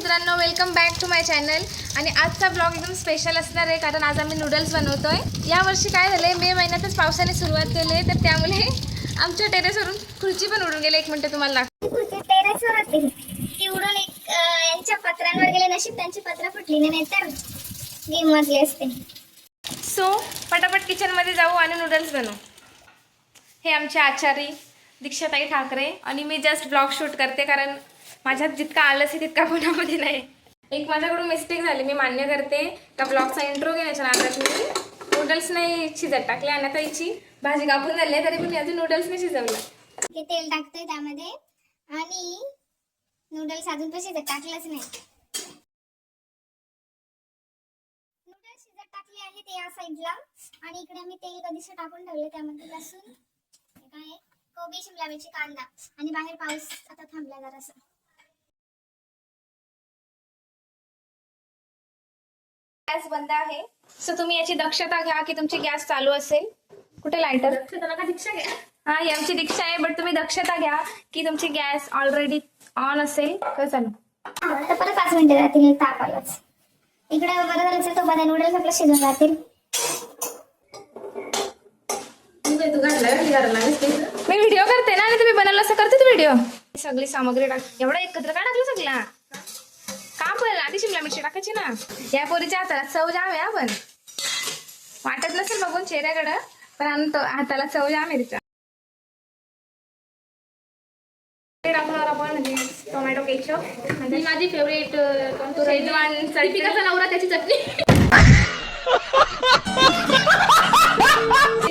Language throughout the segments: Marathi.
मित्रांनो, welcome back to my channel. आणि आजचा ब्लॉग एकदम स्पेशल असणार आहे कारण आज आम्ही नूडल्स बनवतोय. यावर्षी काय झालंय, मे महिन्यातच पावसाने सुरुवात केली आहे, तर त्यामुळे आमच्या टेरेसवरून खुर्ची पण उडून गेली. एक मिनिट तुम्हाला टेरेसवर होती ती उडून यांच्या पत्रांवर गेले. नशीब त्यांची पत्र फुटली नाही तर गेम वाजले असते. सो पटापट किचनमध्ये जाऊ आणि नूडल्स बनवू. हे आमचे आचारी दीक्षाताई ठाकरे आणि मी जस्ट ब्लॉग शूट करते कारण माझ्यात जितका आलस आहे तितका कोणामध्ये नाही. एक माझ्याकडून मिस्टेक झाली, मी मान्य करते. का ब्लॉगचा इंट्रो घेण्याच्या नादात मी नूडल्स नाही शिजत टाकले आणि आता याची भाजी कापून झाली आहे, तरी पण मी अजून नूडल्स नाही शिजवलं. हे तेल टाकतोय त्यामध्ये आणि नूडल्स अजून पण शिजत टाकलंच नाही. नूडल्स शिजत टाकले आहे ते या साईडला आणि इकडे मी तेल कधीच टाकून ठेवले. त्यामध्ये लसूण, काय कोबी, शिमला मिरची, कांदा आणि बाहेर पाऊस आता थांबला जरासा. गॅस बंद आहे. सो तुम्ही याची दक्षता घ्या की तुमची गॅस चालू असेल. कुठे लायटर? दीक्षा घ्या. हा, ही आमची दीक्षा आहे, बट तुम्ही दक्षता घ्या की तुमची गॅस ऑलरेडी ऑन असेल. काय चालू तर परत 5 मिनिटं जातील ताप आलाच. इकडे बरं झालं असेल तो बघा, नूडल्स आपलं शिजून जातील. मी व्हिडिओ करते ना आणि तुम्ही बनवलं असं करते व्हिडिओ. सगळी सामग्री टाक. एवढं एकत्र काय टाकलं सगळं का? पण आधी शिमला मिरची टाकायची ना. या पोरीच्या हाताला चव जाम आहे. आपण वाटत नसेल बघून चेहऱ्याकडं, पण आणतो हाताला चव जाम आहे तिच्या. टाकणार आपण म्हणजे टोमॅटो केचप, म्हणजे माझी फेवरेट शेजवान चटणी. कसा नवरा त्याची चटणी.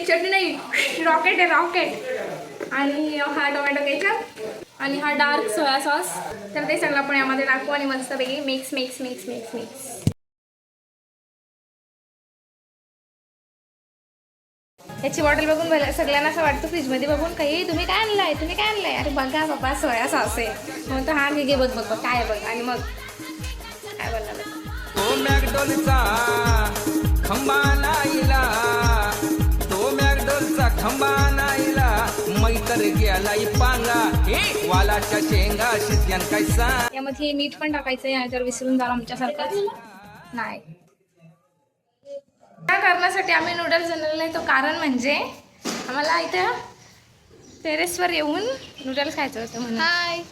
चटणी नाही, रॉकेट आहे रॉकेट. आणि हा टोमॅटो केचप आणि हा डार्क सोया सॉस. तर ते सगळं आपण यामध्ये टाकू आणि मस्तपैकी mix mix mix mix mix. याची बॉटल बघून सगळ्यांना असं वाटतं फ्रीजमध्ये बघून काही तुम्ही काय आणलंय, तुम्ही काय आणलंय. अरे बघा बाबा, सोया सॉस आहे. मग तर हा घे बघ बघ बघ काय बघ. आणि मग काय बोलणार तो मॅकडॉलचा खंबा नाईला, तो मॅकडॉलचा खंबा नाईला, मैतर गेलाय पांगा हे वालाच्या शेंगा शिजल्यान काय सांग. यामध्ये मीठ पण टाकायचं आहे, जर विसरून जाल आमच्यासारखंच नाही. त्या कारणासाठी आम्ही नूडल्स बनवलेले आहे. तो कारण म्हणजे आम्हाला इथं टेरेसवर येऊन नूडल्स खायचं होतं म्हणून. हाय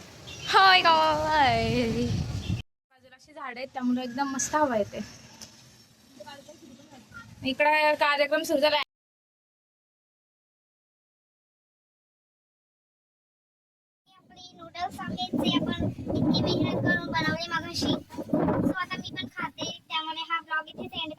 हाय काय बाजूला अशी झाडं आहेत त्यामुळे एकदम मस्त हवा येते. इकडे कार्यक्रम सुरू झाला. आपली नूडल्स आहेत जे आपण इतकी मेहनत करून बनवले मगाशी. सो आता मी पण खाते, त्यामुळे हा ब्लॉग इथे एंड